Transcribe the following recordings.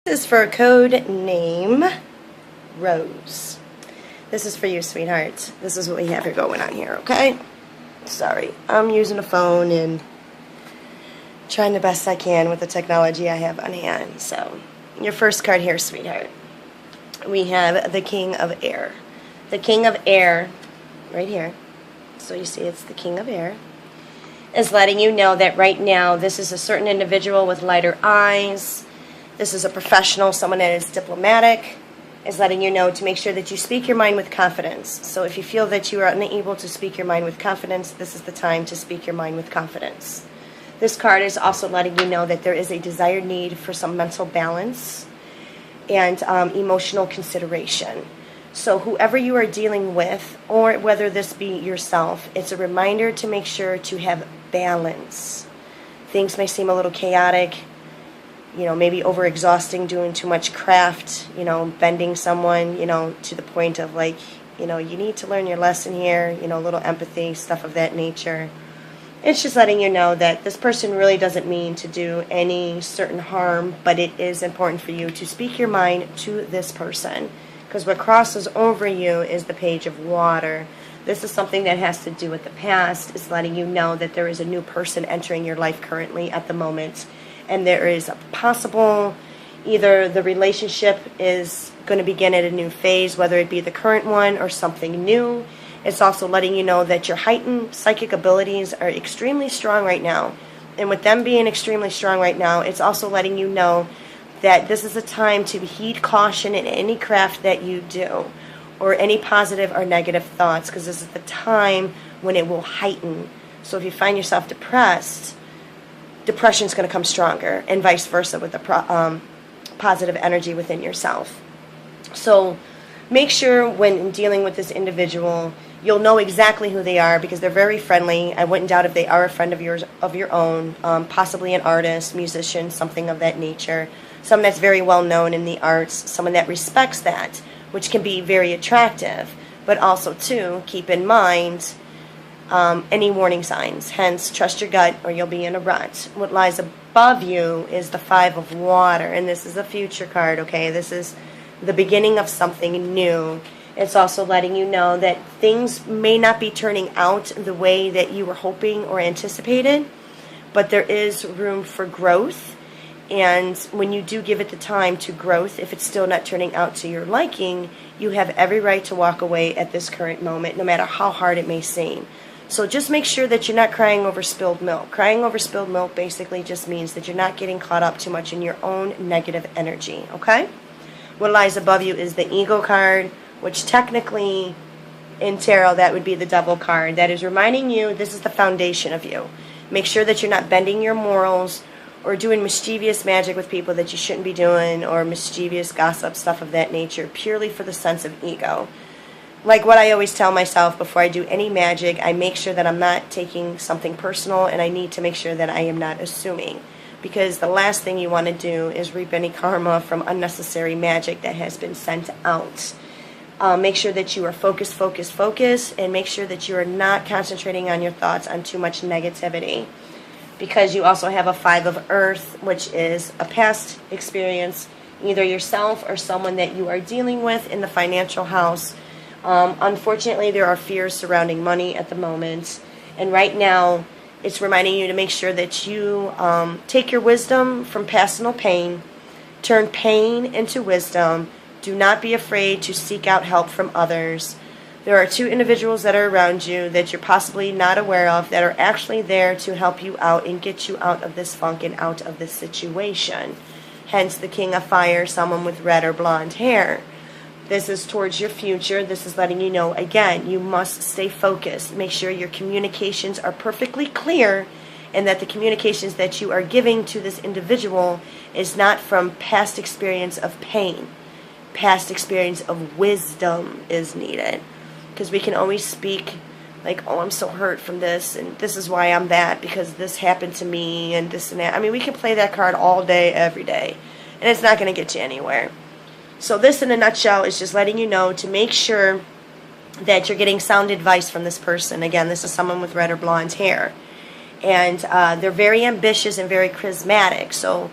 This is for code name Rose. This is for you, sweetheart. This is what we have here going on here, okay? Sorry, I'm using a phone and trying the best I can with the technology I have on hand. So, your first card here, sweetheart. We have the King of Air. The King of Air, right here. So you see it's the King of Air. Is letting you know that right now this is a certain individual with lighter eyes. This is a professional, someone that is diplomatic, is letting you know to make sure that you speak your mind with confidence. So if you feel that you are unable to speak your mind with confidence, this is the time to speak your mind with confidence. This card is also letting you know that there is a desired need for some mental balance and emotional consideration. So whoever you are dealing with, or whether this be yourself, it's a reminder to make sure to have balance. Things may seem a little chaotic, maybe overexhausting, doing too much craft, bending someone, to the point of like, you need to learn your lesson here, a little empathy, stuff of that nature. It's just letting you know that this person really doesn't mean to do any certain harm, but it is important for you to speak your mind to this person. Because what crosses over you is the Page of Water. This is something that has to do with the past. It's letting you know that there is a new person entering your life currently at the moment. And there is a possible, either the relationship is going to begin at a new phase, whether it be the current one or something new. It's also letting you know that your heightened psychic abilities are extremely strong right now. And with them being extremely strong right now, it's also letting you know that this is a time to heed caution in any craft that you do, or any positive or negative thoughts, because this is the time when it will heighten. So if you find yourself depressed, depression is going to come stronger, and vice versa with the positive energy within yourself. So make sure when dealing with this individual, you'll know exactly who they are, because they're very friendly. I wouldn't doubt if they are a friend of yours, of your own, possibly an artist, musician, something of that nature. Someone that's very well known in the arts, someone that respects that, which can be very attractive. But also, too, keep in mind any warning signs. Hence, trust your gut or you'll be in a rut. What lies above you is the Five of Water, and this is a future card, okay? This is the beginning of something new. It's also letting you know that things may not be turning out the way that you were hoping or anticipated, but there is room for growth. And when you do give it the time to growth, if it's still not turning out to your liking, you have every right to walk away at this current moment, no matter how hard it may seem. So just make sure that you're not crying over spilled milk. Crying over spilled milk basically just means that you're not getting caught up too much in your own negative energy, okay? What lies above you is the Ego card, which technically in tarot that would be the Devil card. That is reminding you this is the foundation of you. Make sure that you're not bending your morals or doing mischievous magic with people that you shouldn't be doing, or mischievous gossip, stuff of that nature, purely for the sense of ego. Like what I always tell myself before I do any magic, I make sure that I'm not taking something personal, and I need to make sure that I am not assuming. Because the last thing you want to do is reap any karma from unnecessary magic that has been sent out. Make sure that you are focused, and make sure that you are not concentrating on your thoughts on too much negativity. Because you also have a Five of Earth, which is a past experience, either yourself or someone that you are dealing with in the financial house. Unfortunately, there are fears surrounding money at the moment. And right now, it's reminding you to make sure that you take your wisdom from personal pain, turn pain into wisdom. Do not be afraid to seek out help from others. There are two individuals that are around you that you're possibly not aware of that are actually there to help you out and get you out of this funk and out of this situation. Hence the King of Fire, someone with red or blonde hair. This is towards your future. This is letting you know, again, you must stay focused. Make sure your communications are perfectly clear, and that the communications that you are giving to this individual is not from past experience of pain. Past experience of wisdom is needed. Because we can always speak like, oh, I'm so hurt from this, and this is why I'm that, because this happened to me, and this and that. I mean, we can play that card all day, every day, and it's not going to get you anywhere. So this, in a nutshell, is just letting you know to make sure that you're getting sound advice from this person. Again, this is someone with red or blonde hair. And they're very ambitious and very charismatic. So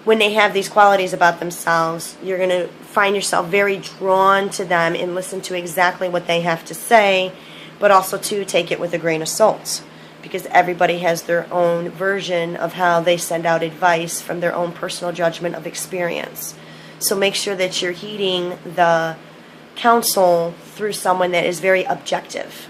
when they have these qualities about themselves, you're going to find yourself very drawn to them and listen to exactly what they have to say, but also to take it with a grain of salt, because everybody has their own version of how they send out advice from their own personal judgment of experience. So make sure that you're heeding the counsel through someone that is very objective.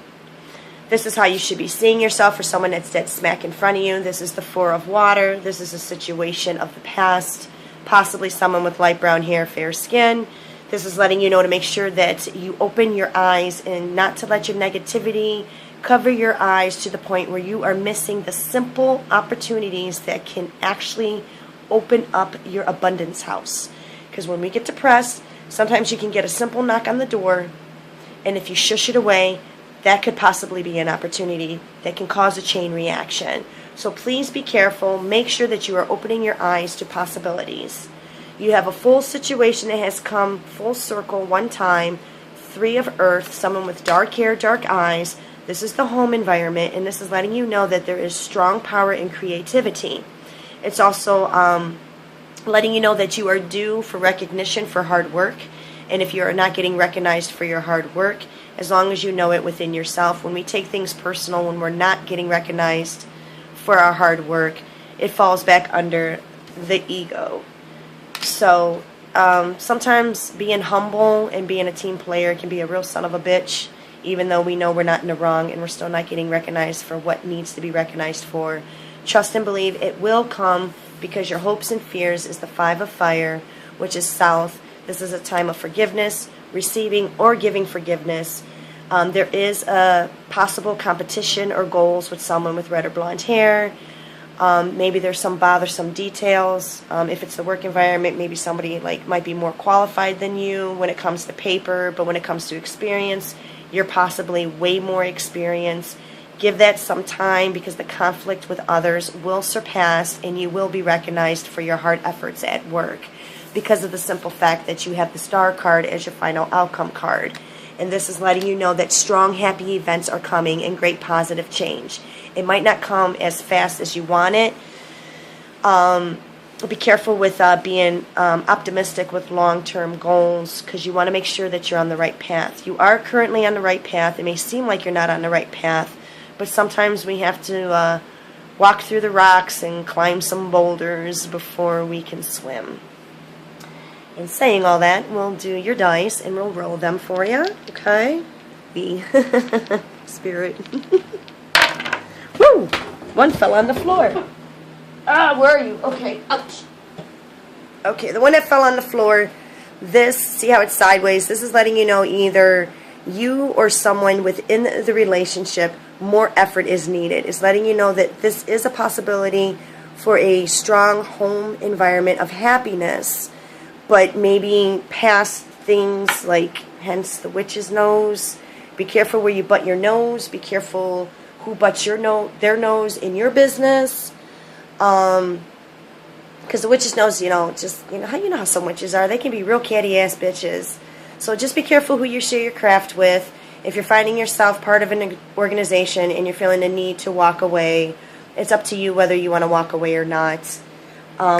This is how you should be seeing yourself for someone that's dead smack in front of you. This is the Four of Water. This is a situation of the past, possibly someone with light brown hair, fair skin. This is letting you know to make sure that you open your eyes and not to let your negativity cover your eyes to the point where you are missing the simple opportunities that can actually open up your abundance house. Because when we get depressed, sometimes you can get a simple knock on the door, and if you shush it away, that could possibly be an opportunity that can cause a chain reaction. So please be careful. Make sure that you are opening your eyes to possibilities. You have a full situation that has come full circle one time. Three of Earth, someone with dark hair, dark eyes. This is the home environment, and this is letting you know that there is strong power in creativity. It's also letting you know that you are due for recognition for hard work. And if you are not getting recognized for your hard work, as long as you know it within yourself, when we take things personal, when we're not getting recognized for our hard work, it falls back under the ego. So sometimes being humble and being a team player can be a real son of a bitch, even though we know we're not in the wrong and we're still not getting recognized for what needs to be recognized for. Trust and believe it will come, because your hopes and fears is the Five of Fire, which is South. This is a time of forgiveness, receiving or giving forgiveness. There is a possible competition or goals with someone with red or blonde hair. Maybe there's some bothersome details. If it's the work environment, maybe somebody might be more qualified than you when it comes to paper, but when it comes to experience, you're possibly way more experienced. Give that some time, because the conflict with others will surpass and you will be recognized for your hard efforts at work, because of the simple fact that you have the Star card as your final outcome card. And this is letting you know that strong, happy events are coming and great positive change. It might not come as fast as you want it. Be careful with being optimistic with long-term goals, because you want to make sure that you're on the right path. You are currently on the right path. It may seem like you're not on the right path, but sometimes we have to walk through the rocks and climb some boulders before we can swim. And saying all that, we'll do your dice and we'll roll them for you, okay? The Spirit. Woo! One fell on the floor. Ah, where are you? Okay, ouch. Okay, the one that fell on the floor, this, see how it's sideways? This is letting you know either you or someone within the relationship, more effort is needed. It's letting you know that this is a possibility for a strong home environment of happiness, but maybe past things like, hence the witch's nose. Be careful where you butt your nose. Be careful who butts their nose in your business. Because the witch's nose, how some witches are. They can be real catty ass bitches. So just be careful who you share your craft with. If you're finding yourself part of an organization and you're feeling the need to walk away, it's up to you whether you want to walk away or not.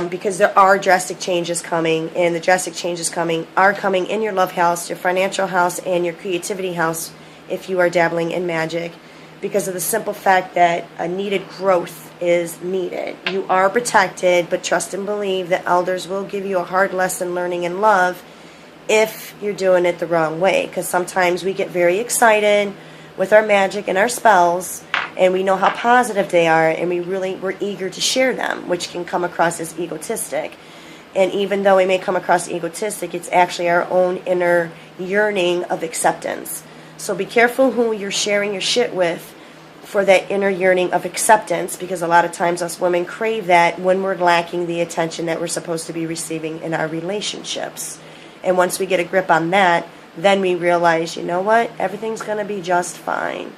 Because there are drastic changes coming, and the drastic changes are coming in your love house, your financial house, and your creativity house if you are dabbling in magic, because of the simple fact that a needed growth is needed. You are protected, but trust and believe that elders will give you a hard lesson learning in love if you're doing it the wrong way, because sometimes we get very excited with our magic and our spells, and we know how positive they are, and we're eager to share them, which can come across as egotistic. And even though it may come across egotistic, it's actually our own inner yearning of acceptance. So be careful who you're sharing your shit with for that inner yearning of acceptance, because a lot of times us women crave that when we're lacking the attention that we're supposed to be receiving in our relationships. And once we get a grip on that, then we realize, you know what, everything's going to be just fine.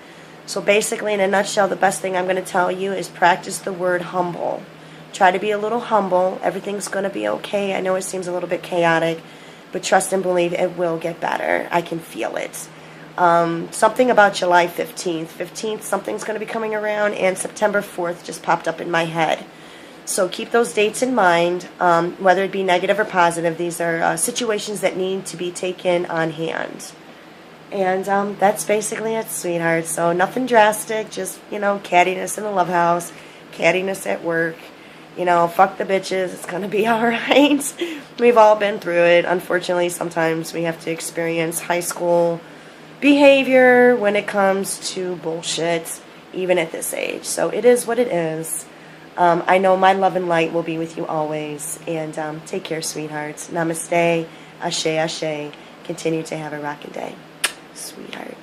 So basically, in a nutshell, the best thing I'm going to tell you is practice the word humble. Try to be a little humble. Everything's going to be okay. I know it seems a little bit chaotic, but trust and believe it will get better. I can feel it. Something about July 15th. 15th, something's going to be coming around, and September 4th just popped up in my head. So keep those dates in mind, whether it be negative or positive. These are situations that need to be taken on hand. And that's basically it, sweetheart. So nothing drastic, just, cattiness in the love house, cattiness at work. Fuck the bitches, it's going to be all right. We've all been through it. Unfortunately, sometimes we have to experience high school behavior when it comes to bullshit, even at this age. So it is what it is. I know my love and light will be with you always. And take care, sweethearts. Namaste. Ashe, ashe. Continue to have a rockin' day. Sweetheart.